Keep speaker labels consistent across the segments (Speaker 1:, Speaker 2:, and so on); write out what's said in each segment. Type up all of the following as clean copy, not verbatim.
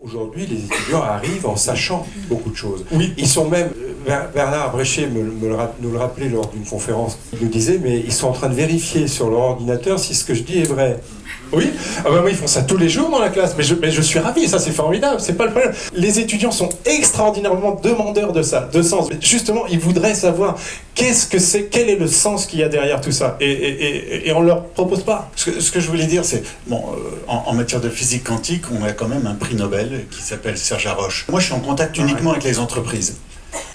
Speaker 1: Aujourd'hui, les étudiants arrivent en sachant beaucoup de choses.
Speaker 2: Oui.
Speaker 1: Ils sont même, Bernard Bréchet nous le rappelait lors d'une conférence, il nous disait, mais ils sont en train de vérifier sur leur ordinateur si ce que je dis est vrai.
Speaker 2: Oui, moi ils font ça tous les jours dans la classe, mais je suis ravi, ça c'est formidable, c'est pas le problème. Les étudiants sont extraordinairement demandeurs de ça, de sens. Justement, ils voudraient savoir qu'est-ce que c'est, quel est le sens qu'il y a derrière tout ça, et on leur propose pas.
Speaker 3: Ce que je voulais dire, c'est, en matière de physique quantique, on a quand même un prix Nobel qui s'appelle Serge Haroche. Moi je suis en contact uniquement avec les entreprises.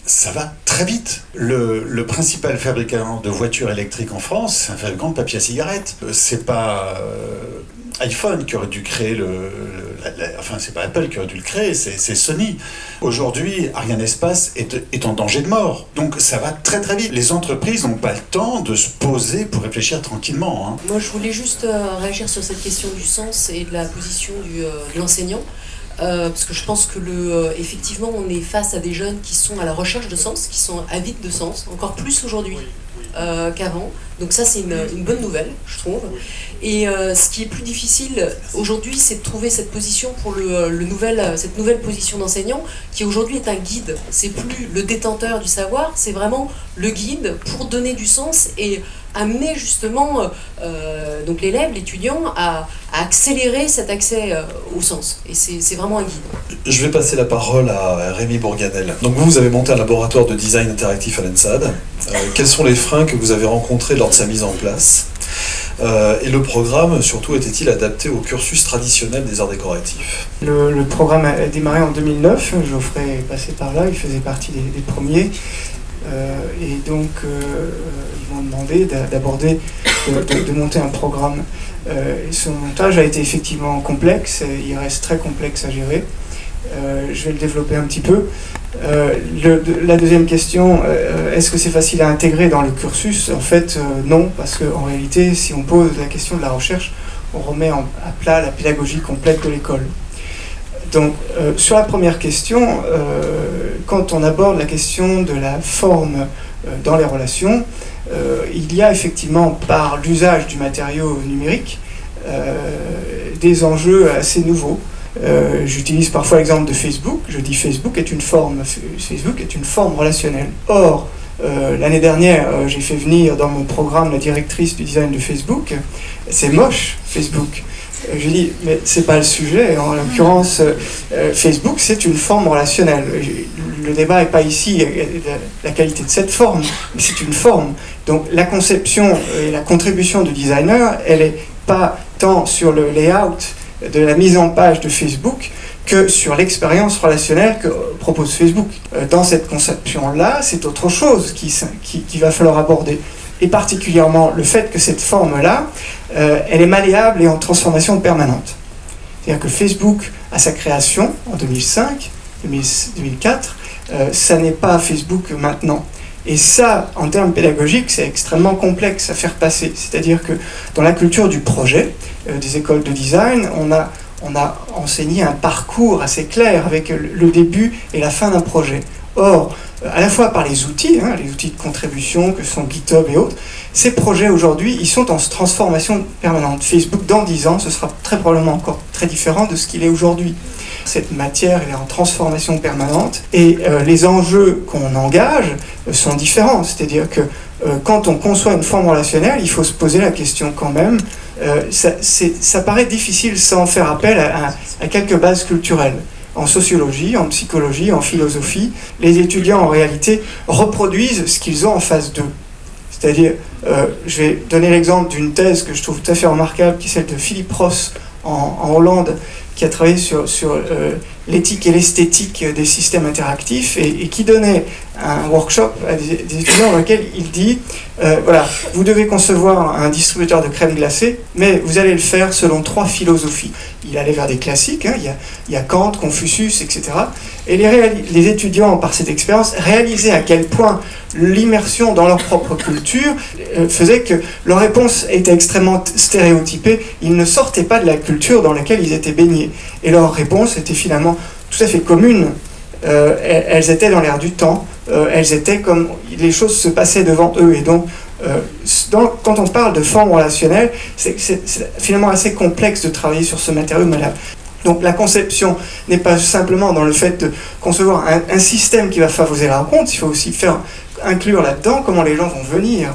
Speaker 3: Ça va très vite. Le principal fabricant de voitures électriques en France, c'est un fabricant de papier à cigarette. C'est pas iPhone qui aurait dû créer enfin, c'est pas Apple qui aurait dû le créer, c'est Sony. Aujourd'hui, Arianespace est en danger de mort. Donc ça va très très vite. Les entreprises n'ont pas le temps de se poser pour réfléchir tranquillement. Hein.
Speaker 4: Moi, je voulais juste réagir sur cette question du sens et de la position de l'enseignant. Parce que je pense que effectivement, on est face à des jeunes qui sont à la recherche de sens, qui sont avides de sens, encore plus aujourd'hui qu'avant. Donc ça, c'est une bonne nouvelle, je trouve. Et ce qui est plus difficile aujourd'hui, c'est de trouver cette position pour cette nouvelle position d'enseignant, qui aujourd'hui est un guide. C'est plus le détenteur du savoir, c'est vraiment le guide pour donner du sens et amener justement donc l'élève, l'étudiant, à accélérer cet accès au sens. Et c'est vraiment un guide.
Speaker 5: Je vais passer la parole à Rémi Bourganel. Donc vous avez monté un laboratoire de design interactif à l'ENSAD. Quels sont les freins que vous avez rencontrés lors de sa mise en place ? Et le programme, surtout, était-il adapté au cursus traditionnel des arts décoratifs ?
Speaker 6: Le programme a démarré en 2009, Geoffrey est passé par là, il faisait partie des premiers. Et donc, ils m'ont demandé de monter un programme. Et ce montage a été effectivement complexe, il reste très complexe à gérer. Je vais le développer un petit peu. La deuxième question, est-ce que c'est facile à intégrer dans le cursus ? En fait, non, parce qu'en réalité, si on pose la question de la recherche, on remet à plat la pédagogie complète de l'école. Donc, sur la première question, quand on aborde la question de la forme dans les relations, il y a effectivement, par l'usage du matériau numérique, des enjeux assez nouveaux. J'utilise parfois l'exemple de Facebook. Je dis Facebook est une forme relationnelle. Or, l'année dernière, j'ai fait venir dans mon programme la directrice du design de Facebook. C'est moche, Facebook. Je dis, mais c'est pas le sujet. En l'occurrence, Facebook, c'est une forme relationnelle. Le débat n'est pas ici la qualité de cette forme, mais c'est une forme. Donc la conception et la contribution du designer, elle n'est pas tant sur le layout de la mise en page de Facebook que sur l'expérience relationnelle que propose Facebook. Dans cette conception-là, c'est autre chose qu'il va falloir aborder. Et particulièrement le fait que cette forme-là, elle est malléable et en transformation permanente. C'est-à-dire que Facebook, à sa création, en 2005, 2004, ça n'est pas Facebook maintenant. Et ça, en termes pédagogiques, c'est extrêmement complexe à faire passer. C'est-à-dire que dans la culture du projet, des écoles de design, on a enseigné un parcours assez clair avec le début et la fin d'un projet. Or, à la fois par les outils de contribution que sont GitHub et autres, ces projets aujourd'hui, ils sont en transformation permanente. Facebook, dans 10 ans, ce sera très probablement encore très différent de ce qu'il est aujourd'hui. Cette matière elle est en transformation permanente et les enjeux qu'on engage sont différents. C'est-à-dire que quand on conçoit une forme relationnelle, il faut se poser la question quand même. Ça paraît difficile sans faire appel à quelques bases culturelles. En sociologie, en psychologie, en philosophie, les étudiants en réalité reproduisent ce qu'ils ont en face d'eux. C'est-à-dire, je vais donner l'exemple d'une thèse que je trouve tout à fait remarquable, qui est celle de Philippe Ross en Hollande, qui a travaillé sur l'éthique et l'esthétique des systèmes interactifs et qui donnait un workshop à des étudiants dans lequel il dit voilà, vous devez concevoir un distributeur de crème glacée, mais vous allez le faire selon 3 philosophies. Il allait vers des classiques, il y a Kant, Confucius, etc. Et les étudiants, par cette expérience, réalisaient à quel point l'immersion dans leur propre culture faisait que leur réponse était extrêmement stéréotypée. Ils ne sortaient pas de la culture dans laquelle ils étaient baignés. Et leur réponse était finalement tout à fait commune. Elles étaient dans l'air du temps, elles étaient comme les choses se passaient devant eux. Et donc, quand on parle de forme relationnelle, c'est finalement assez complexe de travailler sur ce matériau malléable. Donc la conception n'est pas simplement dans le fait de concevoir un système qui va favoriser la rencontre, il faut aussi inclure là-dedans comment les gens vont venir.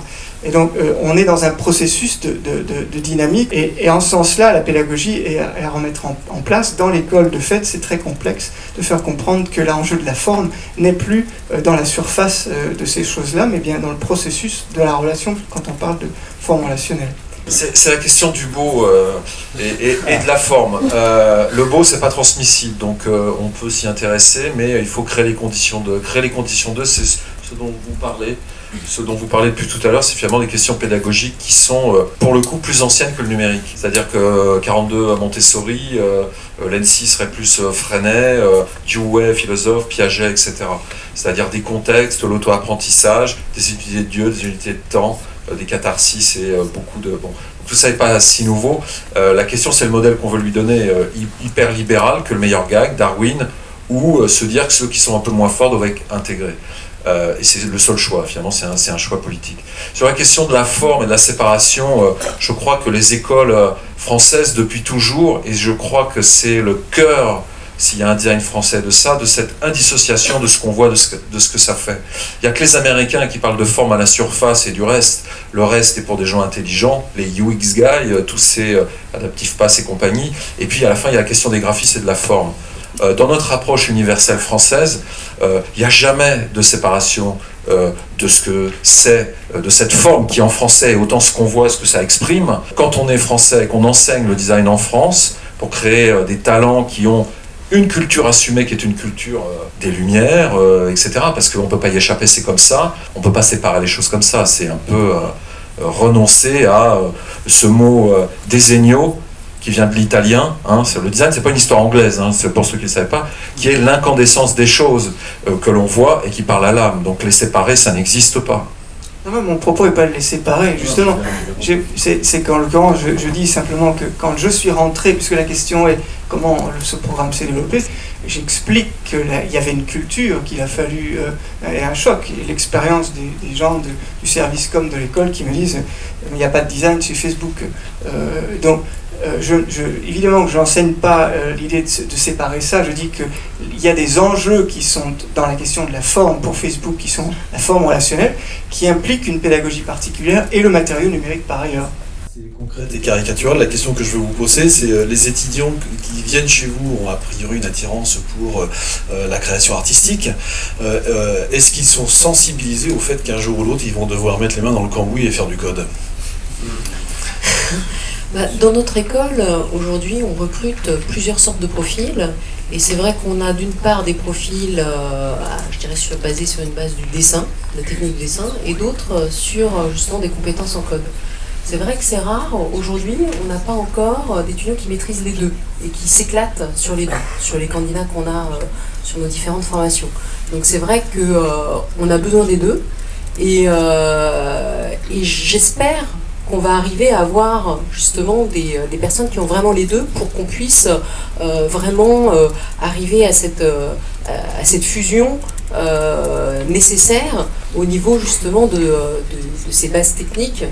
Speaker 6: Et donc on est dans un processus de dynamique, et en ce sens-là, la pédagogie est à remettre en place. Dans l'école, de fait, c'est très complexe de faire comprendre que l'enjeu de la forme n'est plus dans la surface de ces choses-là, mais bien dans le processus de la relation quand on parle de forme relationnelle.
Speaker 5: C'est la question du beau et de la forme. Le beau, c'est pas transmissible, donc on peut s'y intéresser, mais il faut créer les conditions de. Créer les conditions de, c'est ce dont vous parlez. Ce dont vous parlez depuis tout à l'heure, c'est finalement des questions pédagogiques qui sont, pour le coup, plus anciennes que le numérique. C'est-à-dire que 42 à Montessori, l'ENSI serait plus Freinet, Dewey, philosophe, Piaget, etc. C'est-à-dire des contextes, l'auto-apprentissage, des unités de Dieu, des unités de temps, des catharsis et beaucoup de... Bon, tout ça n'est pas si nouveau. La question, c'est le modèle qu'on veut lui donner, hyper libéral, que le meilleur gag, Darwin, ou se dire que ceux qui sont un peu moins forts doivent être intégrés. Et c'est le seul choix, finalement, c'est un choix politique. Sur la question de la forme et de la séparation, je crois que les écoles françaises, depuis toujours, et je crois que c'est le cœur, s'il y a un design français de ça, de cette indissociation de ce qu'on voit, de ce que ça fait. Il n'y a que les Américains qui parlent de forme à la surface et du reste. Le reste est pour des gens intelligents, les UX guys, tous ces Adaptive Path et compagnie. Et puis à la fin, il y a la question des graphistes et de la forme. Dans notre approche universelle française, il n'y a jamais de séparation de ce que c'est, de cette forme qui en français est autant ce qu'on voit, ce que ça exprime. Quand on est français et qu'on enseigne le design en France, pour créer des talents qui ont une culture assumée qui est une culture des Lumières, etc. Parce qu'on ne peut pas y échapper, c'est comme ça. On ne peut pas séparer les choses comme ça. C'est un peu renoncer à ce mot désenio, qui vient de l'italien, hein, le design, c'est pas une histoire anglaise, hein, c'est pour ceux qui ne le savaient pas, qui est l'incandescence des choses que l'on voit et qui parle à l'âme. Donc les séparer, ça n'existe pas.
Speaker 6: Non, mon propos n'est pas de les séparer, justement. C'est qu'en l'occurrence, je dis simplement que quand je suis rentré, puisque la question est comment ce programme s'est développé, j'explique qu'il y avait une culture qu'il a fallu, et un choc, et l'expérience des gens du service com de l'école qui me disent il n'y a pas de design sur Facebook. Donc, évidemment que je n'enseigne pas l'idée de séparer ça, je dis qu'il y a des enjeux qui sont dans la question de la forme pour Facebook, qui sont la forme relationnelle, qui impliquent une pédagogie particulière et le matériau numérique par ailleurs.
Speaker 5: C'est concrète et caricaturale. La question que je veux vous poser, c'est les étudiants qui viennent chez vous ont a priori une attirance pour la création artistique. Est-ce qu'ils sont sensibilisés au fait qu'un jour ou l'autre, ils vont devoir mettre les mains dans le cambouis et faire du code ?
Speaker 4: Dans notre école, aujourd'hui, on recrute plusieurs sortes de profils. Et c'est vrai qu'on a d'une part des profils, je dirais, basés sur une base du dessin, de la technique du dessin, et d'autres sur justement des compétences en code. C'est vrai que c'est rare. Aujourd'hui, on n'a pas encore d'étudiants qui maîtrisent les deux et qui s'éclatent sur les deux, sur les candidats qu'on a sur nos différentes formations. Donc c'est vrai qu'on a besoin des deux. Et j'espère qu'on va arriver à avoir justement des personnes qui ont vraiment les deux pour qu'on puisse vraiment arriver à cette fusion nécessaire au niveau justement de ces bases techniques,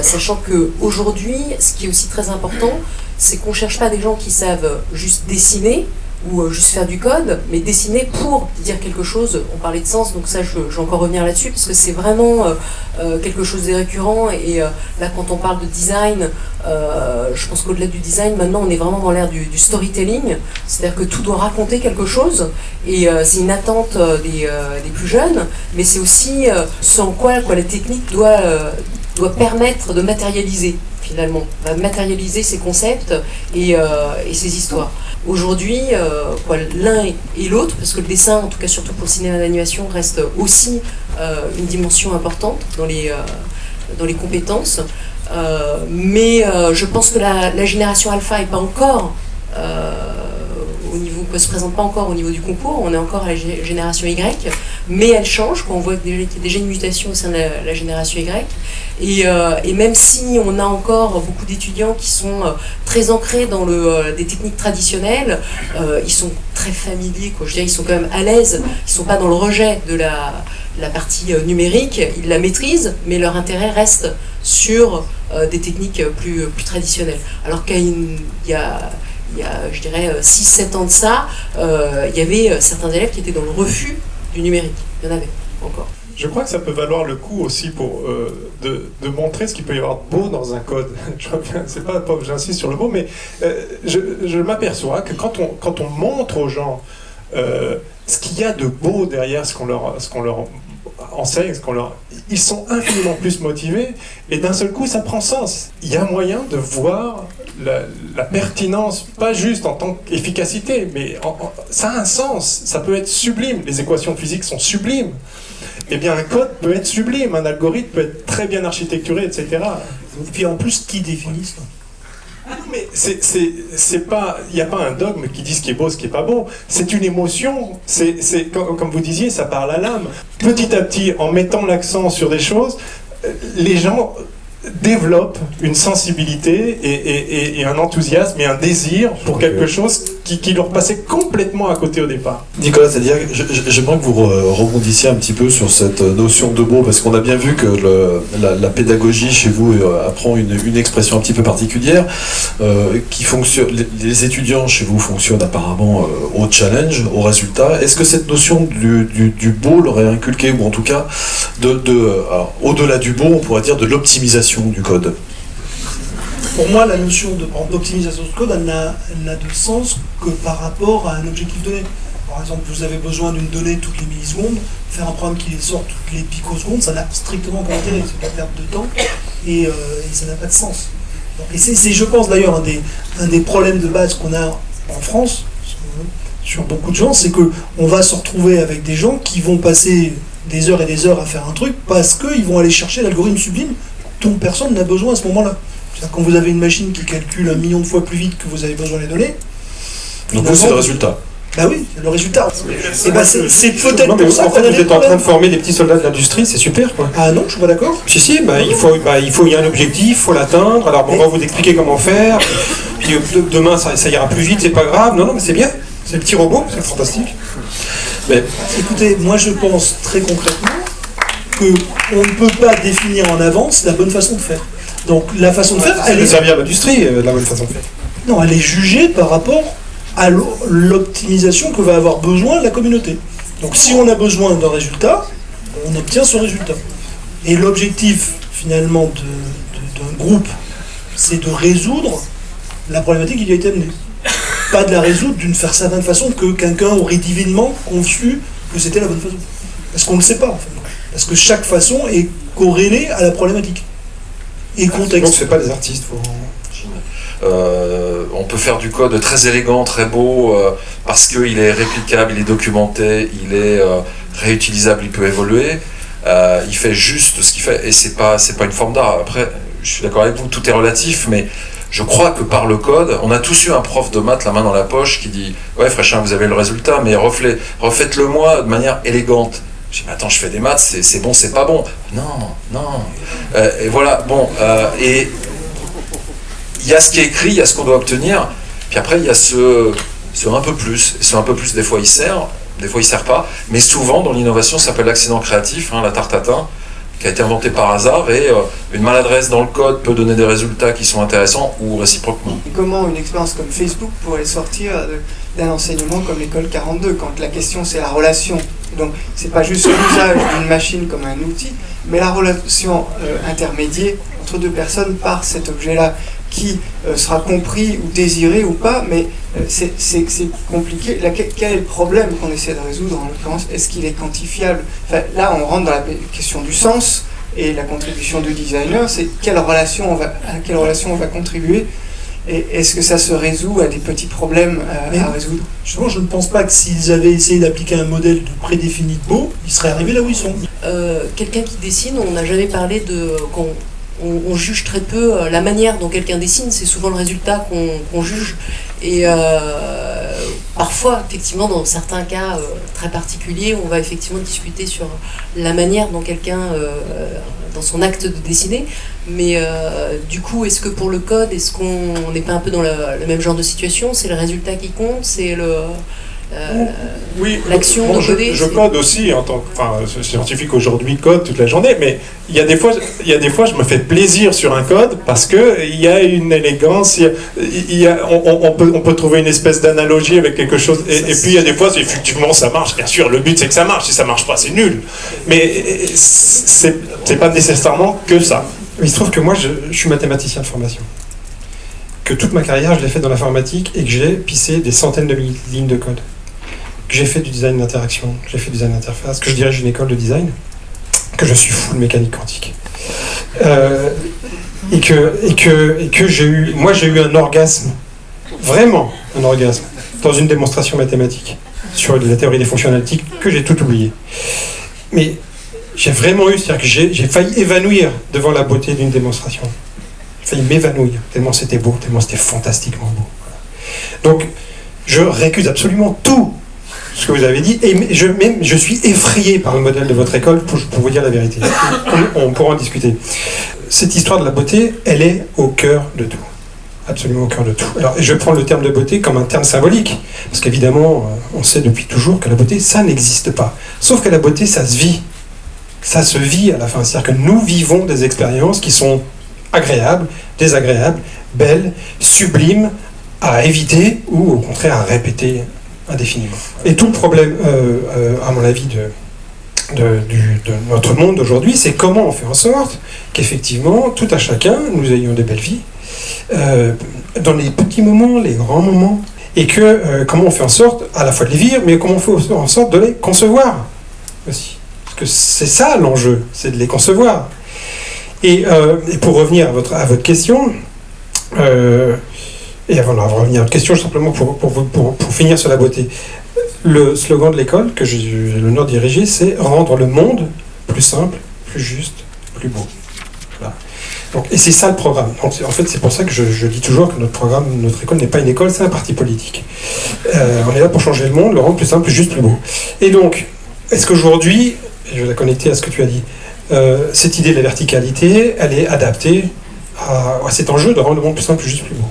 Speaker 4: sachant qu'aujourd'hui, ce qui est aussi très important, c'est qu'on ne cherche pas des gens qui savent juste dessiner ou juste faire du code, mais dessiner pour dire quelque chose. On parlait de sens, donc ça je vais encore revenir là-dessus, parce que c'est vraiment quelque chose de récurrent, et là quand on parle de design, je pense qu'au-delà du design, maintenant on est vraiment dans l'ère du storytelling, c'est-à-dire que tout doit raconter quelque chose, et c'est une attente des plus jeunes, mais c'est aussi ce en quoi la technique doit permettre de matérialiser, finalement, va matérialiser ces concepts et ces histoires. Aujourd'hui, l'un et l'autre, parce que le dessin, en tout cas surtout pour le cinéma d'animation, reste aussi une dimension importante dans les compétences, mais je pense que la génération alpha n'est pas encore ne se présente pas encore au niveau du concours, on est encore à la génération Y, mais elle change quand on voit qu'il y a déjà une mutation au sein de la génération Y, et même si on a encore beaucoup d'étudiants qui sont très ancrés dans des techniques traditionnelles, ils sont très familiers, je dirais, ils sont quand même à l'aise, ils ne sont pas dans le rejet de la partie numérique, ils la maîtrisent, mais leur intérêt reste sur des techniques plus traditionnelles. Alors qu'il y a il y a je dirais 6-7 ans de ça, il y avait certains élèves qui étaient dans le refus du numérique. Il y en avait encore.
Speaker 2: Je crois que ça peut valoir le coup aussi pour de montrer ce qu'il peut y avoir de beau dans un code. C'est pas j'insiste sur le mot, mais je m'aperçois que quand on montre aux gens ce qu'il y a de beau derrière ce qu'on leur enseigne, ils sont infiniment plus motivés et d'un seul coup ça prend sens. Il y a moyen de voir la pertinence, pas juste en tant qu'efficacité, mais ça a un sens, ça peut être sublime. Les équations physiques sont sublimes. Eh bien, un code peut être sublime, un algorithme peut être très bien architecturé, etc.
Speaker 7: Et puis en plus, qui définit ça?
Speaker 2: Mais c'est pas, il n'y a pas un dogme qui dit ce qui est beau, ce qui est pas beau. C'est une émotion. Comme vous disiez, ça parle à l'âme. Petit à petit, en mettant l'accent sur des choses, les gens développent une sensibilité et un enthousiasme et un désir pour quelque chose qui leur passait complètement à côté au départ.
Speaker 5: Nicolas, c'est-à-dire, j'aimerais que vous rebondissiez un petit peu sur cette notion de beau, parce qu'on a bien vu que la pédagogie chez vous apprend une expression un petit peu particulière, qui fonctionne. Les étudiants chez vous fonctionnent apparemment au challenge, au résultat. Est-ce que cette notion du beau leur est inculquée, ou en tout cas, alors, au-delà du beau, on pourrait dire de l'optimisation du code?
Speaker 7: Pour moi, la notion d'optimisation de code, elle n'a de sens que par rapport à un objectif donné. Par exemple, vous avez besoin d'une donnée toutes les millisecondes, faire un programme qui les sort toutes les picosecondes, ça n'a strictement pas d'intérêt, c'est pas perte de temps, et ça n'a pas de sens. Et c'est, je pense d'ailleurs, un des problèmes de base qu'on a en France, sur beaucoup de gens, c'est qu'on va se retrouver avec des gens qui vont passer des heures et des heures à faire un truc parce qu'ils vont aller chercher l'algorithme sublime dont personne n'a besoin à ce moment-là. C'est-à-dire quand vous avez une machine qui calcule 1 million de fois plus vite que vous avez besoin des données.
Speaker 5: Donc vous, c'est le résultat.
Speaker 7: Bah oui, le résultat. Et bah c'est peut-être
Speaker 1: Non, mais
Speaker 7: pour ça
Speaker 1: en
Speaker 7: qu'on a
Speaker 1: fait,
Speaker 7: des
Speaker 1: vous êtes en train
Speaker 7: problèmes.
Speaker 1: de former des petits soldats de l'industrie, c'est super, quoi.
Speaker 7: Ah non, je suis pas d'accord.
Speaker 1: Si, il y a un objectif, il faut l'atteindre. Alors, on va vous expliquer comment faire. Puis demain, ça ira plus vite, c'est pas grave. Non, mais c'est bien. C'est le petit robot, c'est fantastique.
Speaker 5: Mais
Speaker 7: Écoutez, moi je pense très concrètement qu'on ne peut pas définir en avance la bonne façon de faire. Donc la façon de faire,
Speaker 1: Ça peut servir à l'industrie, la bonne façon de faire.
Speaker 7: non, elle est jugée par rapport à l'optimisation que va avoir besoin la communauté. Donc si on a besoin d'un résultat, on obtient ce résultat. Et l'objectif finalement d'un groupe, c'est de résoudre la problématique qui lui a été amenée. Pas de la résoudre d'une certaine façon que quelqu'un aurait divinement conçu que c'était la bonne façon. Parce qu'on ne le sait pas en fait. Parce que chaque façon est corrélée à la problématique. Et contexte.
Speaker 1: Donc, c'est pas des artistes.
Speaker 8: On peut faire du code très élégant, très beau, parce qu'il est réplicable, il est documenté, il est réutilisable, il peut évoluer. Il fait juste ce qu'il fait, et c'est pas une forme d'art. Après, je suis d'accord avec vous, tout est relatif, mais je crois que par le code, on a tous eu un prof de maths la main dans la poche qui dit « Ouais, Fréchin, vous avez le résultat, mais refaites-le moi de manière élégante. » Je dis « Mais attends, je fais des maths, c'est bon, c'est pas bon. » Non. Et voilà, bon, et il y a ce qui est écrit, il y a ce qu'on doit obtenir, puis après il y a ce un peu plus. Et ce un peu plus, des fois il sert, des fois il sert pas, mais souvent dans l'innovation ça s'appelle l'accident créatif, la tarte tatin, qui a été inventée par hasard, et une maladresse dans le code peut donner des résultats qui sont intéressants ou réciproquement.
Speaker 6: Et comment une expérience comme Facebook pourrait sortir d'un enseignement comme l'école 42, quand la question c'est la relation. Donc c'est pas juste l'usage d'une machine comme un outil, mais la relation intermédiaire entre deux personnes par cet objet-là, qui sera compris ou désiré ou pas, mais c'est compliqué. Quel est le problème qu'on essaie de résoudre en l'occurrence? Est-ce qu'il est quantifiable? Enfin, là, on rentre dans la question du sens, et la contribution du designer, c'est à quelle relation on va contribuer, et est-ce que ça se résout à des petits problèmes à résoudre?
Speaker 7: Justement, je ne pense pas que s'ils avaient essayé d'appliquer un modèle de prédéfini de beau, ils seraient arrivés là où ils sont.
Speaker 4: Quelqu'un qui dessine, on n'a jamais parlé de... On juge très peu la manière dont quelqu'un dessine, c'est souvent le résultat qu'on juge. Et parfois, effectivement, dans certains cas très particuliers, on va effectivement discuter sur la manière dont quelqu'un, dans son acte de dessiner. Mais du coup, est-ce que pour le code, est-ce qu'on n'est pas un peu dans le même genre de situation? C'est le résultat qui compte, c'est
Speaker 2: Oui,
Speaker 4: l'action
Speaker 2: bon,
Speaker 4: de coder.
Speaker 2: je code aussi en tant que scientifique aujourd'hui, code toute la journée, mais il y a des fois je me fais plaisir sur un code parce que il y a une élégance, on peut trouver une espèce d'analogie avec quelque chose, et puis il y a des fois effectivement ça marche, bien sûr, le but c'est que ça marche, si ça marche pas c'est nul, mais c'est pas nécessairement que ça.
Speaker 1: Il se trouve que moi je suis mathématicien de formation, que toute ma carrière je l'ai fait dans l'informatique et que j'ai pissé des centaines de lignes de code, que j'ai fait du design d'interaction, que j'ai fait du design d'interface, que je dirige une école de design, que je suis fou de mécanique quantique. Et que j'ai eu un orgasme, vraiment un orgasme, dans une démonstration mathématique sur la théorie des fonctions analytiques, que j'ai tout oublié. Mais j'ai vraiment eu, c'est-à-dire que j'ai failli évanouir devant la beauté d'une démonstration. J'ai failli m'évanouir, tellement c'était beau, tellement c'était fantastiquement beau. Voilà. Donc, je récuse absolument tout ce que vous avez dit, et je suis effrayé par le modèle de votre école, pour vous dire la vérité. On pourra en discuter. Cette histoire de la beauté, elle est au cœur de tout. Absolument au cœur de tout. Alors, je prends le terme de beauté comme un terme symbolique, parce qu'évidemment, on sait depuis toujours que la beauté, ça n'existe pas. Sauf que la beauté, ça se vit. Ça se vit à la fin. C'est-à-dire que nous vivons des expériences qui sont agréables, désagréables, belles, sublimes, à éviter ou au contraire à répéter indéfiniment. Et tout le problème, à mon avis, de notre monde d'aujourd'hui, c'est comment on fait en sorte qu'effectivement, tout à chacun, nous ayons des belles vies, dans les petits moments, les grands moments, et que comment on fait en sorte à la fois de les vivre, mais comment on fait en sorte de les concevoir aussi. Parce que c'est ça l'enjeu, c'est de les concevoir. Et pour revenir à votre question, et avant de revenir à votre question, simplement pour finir sur la beauté, le slogan de l'école que j'ai l'honneur de diriger, c'est rendre le monde plus simple, plus juste, plus beau. Voilà. Donc, et c'est ça le programme. Donc, en fait, c'est pour ça que je dis toujours que notre école n'est pas une école, c'est un parti politique. On est là pour changer le monde, le rendre plus simple, plus juste, plus beau. Et donc, est-ce qu'aujourd'hui, et je vais la connecter à ce que tu as dit, cette idée de la verticalité, elle est adaptée à cet enjeu de rendre le monde plus simple, plus juste, plus beau.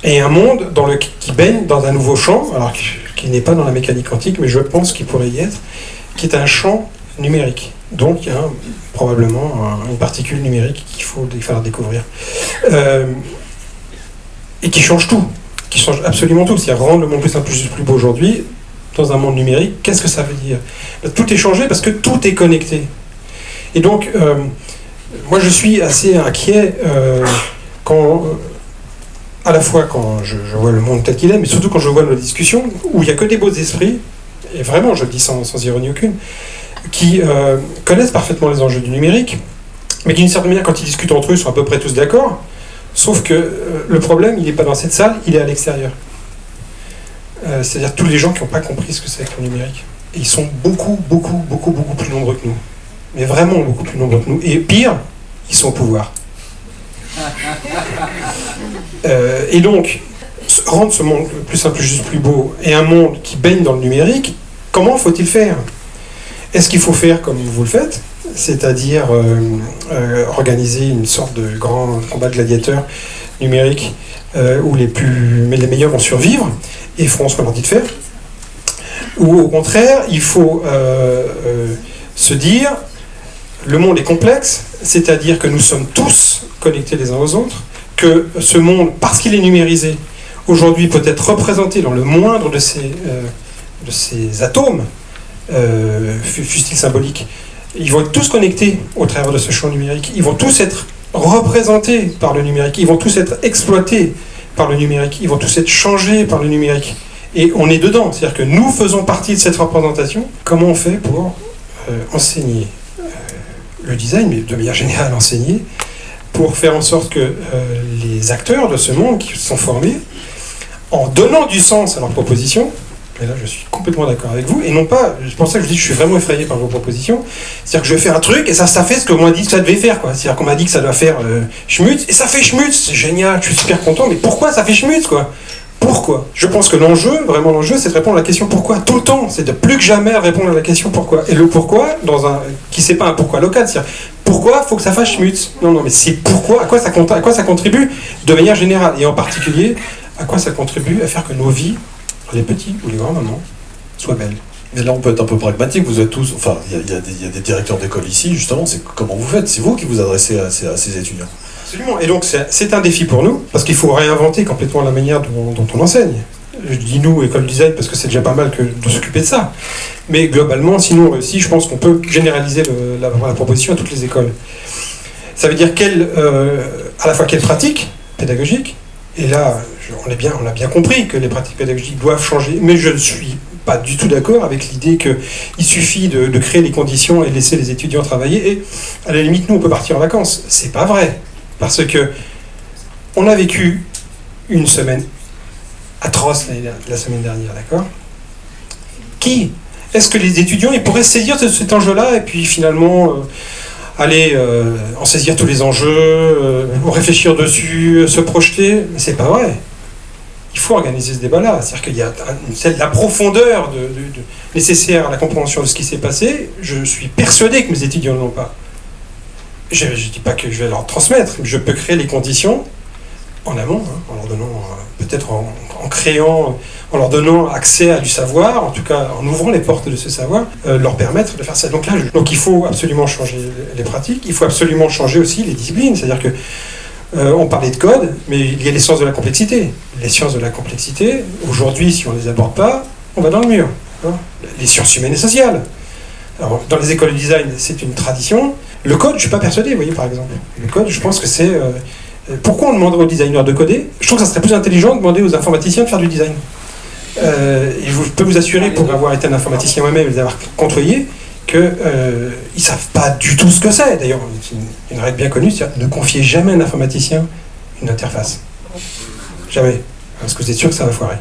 Speaker 1: Et un monde qui baigne dans un nouveau champ, alors qui n'est pas dans la mécanique quantique, mais je pense qu'il pourrait y être, qui est un champ numérique. Donc il y a probablement une particule numérique qu'il faut falloir découvrir. Et qui change tout, qui change absolument tout. C'est-à-dire rendre le monde plus simple, plus juste, plus beau aujourd'hui, dans un monde numérique, qu'est-ce que ça veut dire ? Tout est changé parce que tout est connecté. Et donc, moi je suis assez inquiet à la fois quand je vois le monde tel qu'il est, mais surtout quand je vois nos discussions, où il n'y a que des beaux esprits, et vraiment je le dis sans ironie aucune, qui connaissent parfaitement les enjeux du numérique, mais qui d'une certaine manière, quand ils discutent entre eux, sont à peu près tous d'accord, sauf que le problème, il n'est pas dans cette salle, il est à l'extérieur. C'est-à-dire tous les gens qui n'ont pas compris ce que c'est que le numérique. Et ils sont beaucoup plus nombreux que nous. Mais vraiment beaucoup plus nombreux que nous. Et pire, ils sont au pouvoir. Et donc, rendre ce monde plus simple, plus juste, plus beau, et un monde qui baigne dans le numérique, comment faut-il faire ? Est-ce qu'il faut faire comme vous le faites ? C'est-à-dire organiser une sorte de grand combat de gladiateurs numérique où les meilleurs vont survivre et feront ce qu'on leur dit de faire ? Ou au contraire, il faut se dire, le monde est complexe, c'est-à-dire que nous sommes tous connectés les uns aux autres, que ce monde, parce qu'il est numérisé, aujourd'hui peut être représenté dans le moindre de ces atomes, fût-il symbolique. Ils vont être tous connectés au travers de ce champ numérique, ils vont tous être représentés par le numérique, ils vont tous être exploités par le numérique, ils vont tous être changés par le numérique. Et on est dedans, c'est-à-dire que nous faisons partie de cette représentation. Comment on fait pour enseigner le design, mais de manière générale enseigner, pour faire en sorte que les acteurs de ce monde qui sont formés, en donnant du sens à leurs propositions, et là je suis complètement d'accord avec vous, et non pas, c'est pour ça que je dis que je suis vraiment effrayé par vos propositions, c'est-à-dire que je vais faire un truc et ça fait ce qu'on m'a dit que ça devait faire, quoi. C'est-à-dire qu'on m'a dit que ça doit faire schmutz, et ça fait schmutz, c'est génial, je suis super content, mais pourquoi ça fait schmutz, quoi ? Pourquoi ? Je pense que vraiment l'enjeu, c'est de répondre à la question pourquoi, tout le temps, c'est de plus que jamais répondre à la question pourquoi. Et le pourquoi, qui c'est pas un pourquoi local, c'est-à-dire pourquoi faut que ça fasse schmutz ? Non, mais c'est pourquoi, à quoi ça contribue de manière générale, et en particulier, à quoi ça contribue à faire que nos vies les petits ou les grands maintenant, soient belles.
Speaker 5: Mais là, on peut être un peu pragmatique. Vous êtes tous, enfin, il y a des directeurs d'école ici, justement. C'est comment vous faites? C'est vous qui vous adressez à ces étudiants.
Speaker 1: Absolument. Et donc c'est un défi pour nous, parce qu'il faut réinventer complètement la manière dont on enseigne. Je dis nous, école design, parce que c'est déjà pas mal de s'occuper de ça. Mais globalement, si nous on réussit, je pense qu'on peut généraliser la proposition à toutes les écoles. Ça veut dire à la fois quelle pratique pédagogique, et là, on a bien compris que les pratiques pédagogiques doivent changer, mais je ne suis pas du tout d'accord avec l'idée qu'il suffit de créer les conditions et de laisser les étudiants travailler, et à la limite, nous, on peut partir en vacances. C'est pas vrai, parce que on a vécu une semaine atroce la semaine dernière, d'accord? Est-ce que les étudiants ils pourraient saisir cet enjeu-là et puis finalement aller en saisir tous les enjeux, réfléchir dessus, se projeter? Mais c'est pas vrai. Il faut organiser ce débat-là. C'est-à-dire qu'il y a la profondeur nécessaire à la compréhension de ce qui s'est passé. Je suis persuadé que mes étudiants ne l'ont pas. Je ne dis pas que je vais leur transmettre, mais je peux créer les conditions en amont, en leur donnant, peut-être en leur donnant accès à du savoir, en tout cas en ouvrant les portes de ce savoir, leur permettre de faire ça. Donc il faut absolument changer les pratiques, il faut absolument changer aussi les disciplines, c'est-à-dire que on parlait de code, mais il y a les sciences de la complexité. Les sciences de la complexité, aujourd'hui, si on ne les aborde pas, on va dans le mur. Les sciences humaines et sociales. Alors, dans les écoles de design, c'est une tradition. Le code, je ne suis pas persuadé, vous voyez, par exemple. Le code, je pense que c'est... pourquoi on demande aux designers de coder? Je trouve que ça serait plus intelligent de demander aux informaticiens de faire du design. Et je peux vous assurer, pour avoir été un informaticien moi-même et les avoir côtoyés, qu'ils ne savent pas du tout ce que c'est. D'ailleurs, une règle bien connue, c'est ne confiez jamais à un informaticien une interface. Jamais. Parce que vous êtes sûr que ça va foirer.